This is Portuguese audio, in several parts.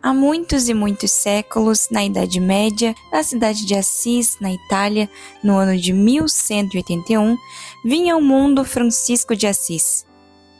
Há muitos e muitos séculos, na Idade Média, na cidade de Assis, na Itália, no ano de 1181, vinha ao mundo Francisco de Assis.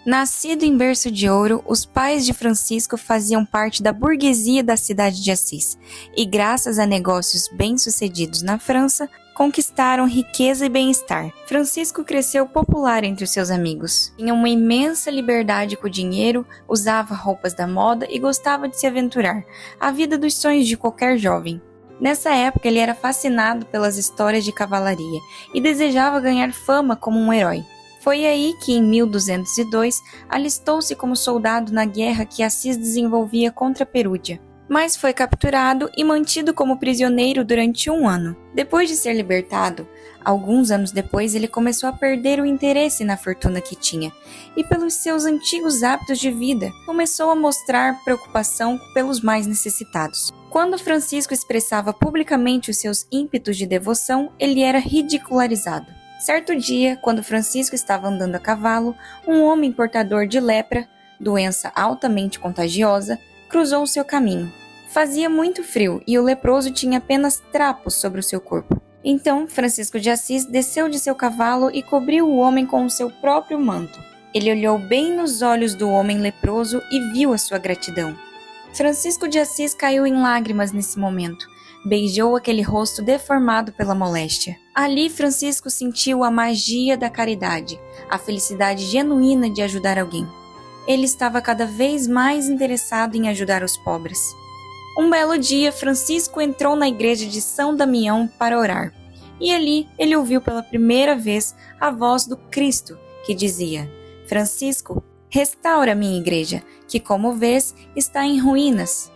Nascido em berço de ouro, os pais de Francisco faziam parte da burguesia da cidade de Assis e, graças a negócios bem-sucedidos na França, conquistaram riqueza e bem-estar. Francisco cresceu popular entre os seus amigos. Tinha uma imensa liberdade com o dinheiro, usava roupas da moda e gostava de se aventurar, a vida dos sonhos de qualquer jovem. Nessa época, ele era fascinado pelas histórias de cavalaria e desejava ganhar fama como um herói. Foi aí que, em 1202, alistou-se como soldado na guerra que Assis desenvolvia contra Perúdia, mas foi capturado e mantido como prisioneiro durante 1 ano. Depois de ser libertado, alguns anos depois ele começou a perder o interesse na fortuna que tinha e pelos seus antigos hábitos de vida, começou a mostrar preocupação pelos mais necessitados. Quando Francisco expressava publicamente os seus ímpetos de devoção, ele era ridicularizado. Certo dia, quando Francisco estava andando a cavalo, um homem portador de lepra, doença altamente contagiosa, cruzou o seu caminho. Fazia muito frio e o leproso tinha apenas trapos sobre o seu corpo. Então, Francisco de Assis desceu de seu cavalo e cobriu o homem com o seu próprio manto. Ele olhou bem nos olhos do homem leproso e viu a sua gratidão. Francisco de Assis caiu em lágrimas nesse momento. Beijou aquele rosto deformado pela moléstia. Ali, Francisco sentiu a magia da caridade, a felicidade genuína de ajudar alguém. Ele estava cada vez mais interessado em ajudar os pobres. Um belo dia, Francisco entrou na igreja de São Damião para orar. E ali, ele ouviu pela primeira vez a voz do Cristo, que dizia: Francisco, restaura minha igreja, que, como vês, está em ruínas.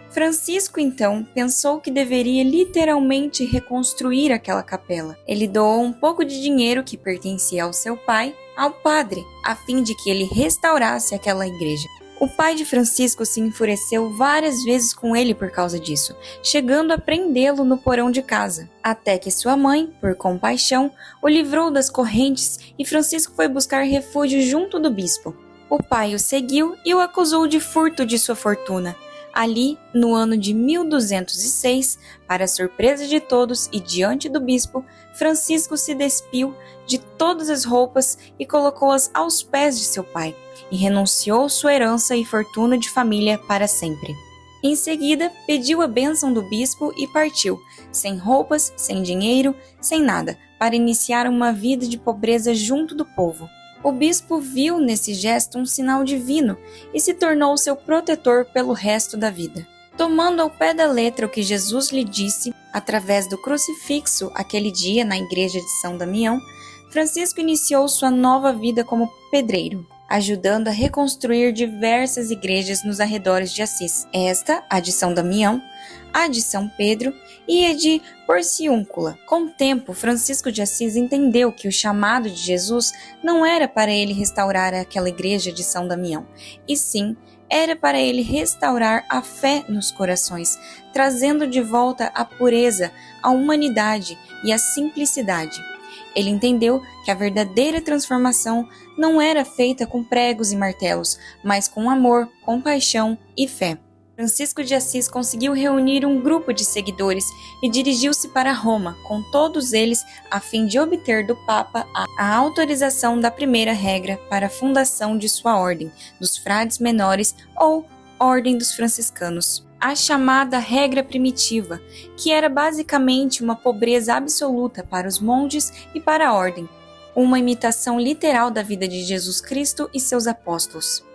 Francisco, então, pensou que deveria literalmente reconstruir aquela capela. Ele doou um pouco de dinheiro que pertencia ao seu pai ao padre, a fim de que ele restaurasse aquela igreja. O pai de Francisco se enfureceu várias vezes com ele por causa disso, chegando a prendê-lo no porão de casa, até que sua mãe, por compaixão, o livrou das correntes e Francisco foi buscar refúgio junto do bispo. O pai o seguiu e o acusou de furto de sua fortuna. Ali, no ano de 1206, para surpresa de todos e diante do bispo, Francisco se despiu de todas as roupas e colocou-as aos pés de seu pai, e renunciou sua herança e fortuna de família para sempre. Em seguida, pediu a bênção do bispo e partiu, sem roupas, sem dinheiro, sem nada, para iniciar uma vida de pobreza junto do povo. O bispo viu nesse gesto um sinal divino e se tornou seu protetor pelo resto da vida. Tomando ao pé da letra o que Jesus lhe disse, através do crucifixo aquele dia na igreja de São Damião, Francisco iniciou sua nova vida como pedreiro, ajudando a reconstruir diversas igrejas nos arredores de Assis. Esta, a de São Damião, a de São Pedro e a de Porciúncula. Com o tempo, Francisco de Assis entendeu que o chamado de Jesus não era para ele restaurar aquela igreja de São Damião, e sim era para ele restaurar a fé nos corações, trazendo de volta a pureza, a humanidade e a simplicidade. Ele entendeu que a verdadeira transformação não era feita com pregos e martelos, mas com amor, compaixão e fé. Francisco de Assis conseguiu reunir um grupo de seguidores e dirigiu-se para Roma, com todos eles, a fim de obter do Papa a autorização da primeira regra para a fundação de sua ordem, dos frades menores ou Ordem dos Franciscanos. A chamada regra primitiva, que era basicamente uma pobreza absoluta para os monges e para a ordem, uma imitação literal da vida de Jesus Cristo e seus apóstolos.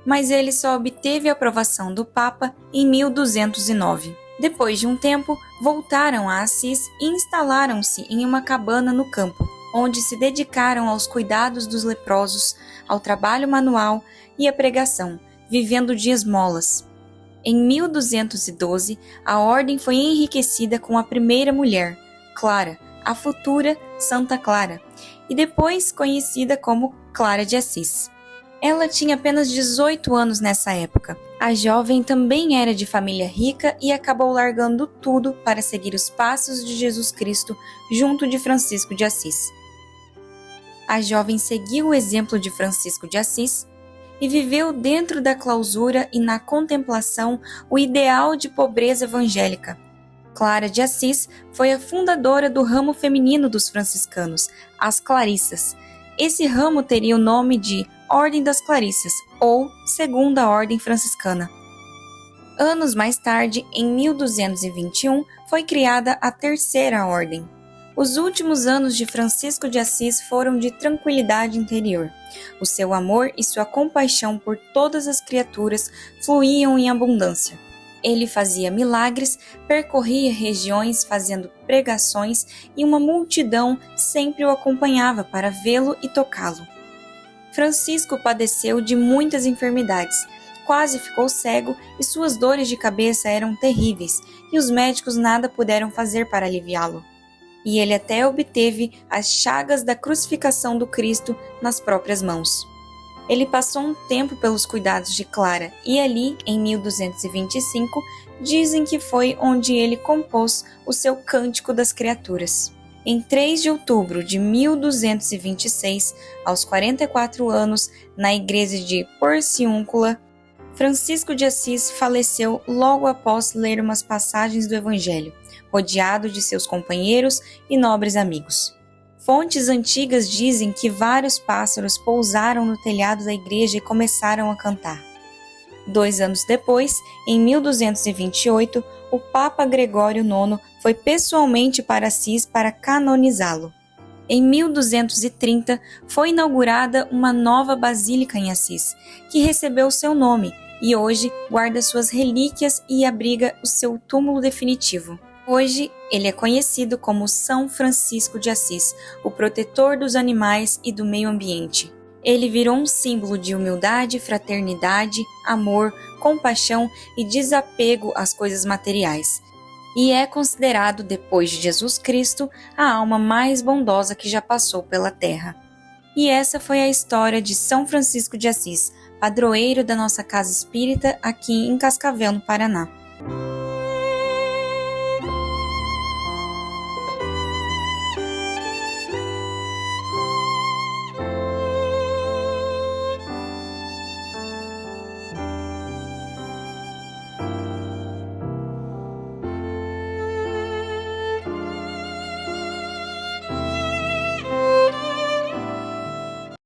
Mas ele só obteve a aprovação do Papa em 1209. Depois de um tempo, voltaram a Assis e instalaram-se em uma cabana no campo, onde se dedicaram aos cuidados dos leprosos, ao trabalho manual e à pregação, vivendo de esmolas. Em 1212, a ordem foi enriquecida com a primeira mulher, Clara, a futura Santa Clara, e depois conhecida como Clara de Assis. Ela tinha apenas 18 anos nessa época. A jovem também era de família rica e acabou largando tudo para seguir os passos de Jesus Cristo junto de Francisco de Assis. A jovem seguiu o exemplo de Francisco de Assis e viveu dentro da clausura e na contemplação o ideal de pobreza evangélica. Clara de Assis foi a fundadora do ramo feminino dos franciscanos, as Clarissas. Esse ramo teria o nome de Ordem das Clarissas ou Segunda Ordem Franciscana. Anos mais tarde, em 1221, foi criada a Terceira Ordem. Os últimos anos de Francisco de Assis foram de tranquilidade interior. O seu amor e sua compaixão por todas as criaturas fluíam em abundância. Ele fazia milagres, percorria regiões fazendo pregações e uma multidão sempre o acompanhava para vê-lo e tocá-lo. Francisco padeceu de muitas enfermidades, quase ficou cego e suas dores de cabeça eram terríveis e os médicos nada puderam fazer para aliviá-lo. E ele até obteve as chagas da crucificação do Cristo nas próprias mãos. Ele passou um tempo pelos cuidados de Clara e ali, em 1225, dizem que foi onde ele compôs o seu Cântico das Criaturas. Em 3 de outubro de 1226, aos 44 anos, na igreja de Porciúncula, Francisco de Assis faleceu logo após ler umas passagens do Evangelho, rodeado de seus companheiros e nobres amigos. Fontes antigas dizem que vários pássaros pousaram no telhado da igreja e começaram a cantar. 2 anos depois, em 1228, o Papa Gregório IX foi pessoalmente para Assis para canonizá-lo. Em 1230, foi inaugurada uma nova basílica em Assis, que recebeu seu nome e hoje guarda suas relíquias e abriga o seu túmulo definitivo. Hoje, ele é conhecido como São Francisco de Assis, o protetor dos animais e do meio ambiente. Ele virou um símbolo de humildade, fraternidade, amor, compaixão e desapego às coisas materiais. E é considerado, depois de Jesus Cristo, a alma mais bondosa que já passou pela terra. E essa foi a história de São Francisco de Assis, padroeiro da nossa casa espírita aqui em Cascavel, no Paraná.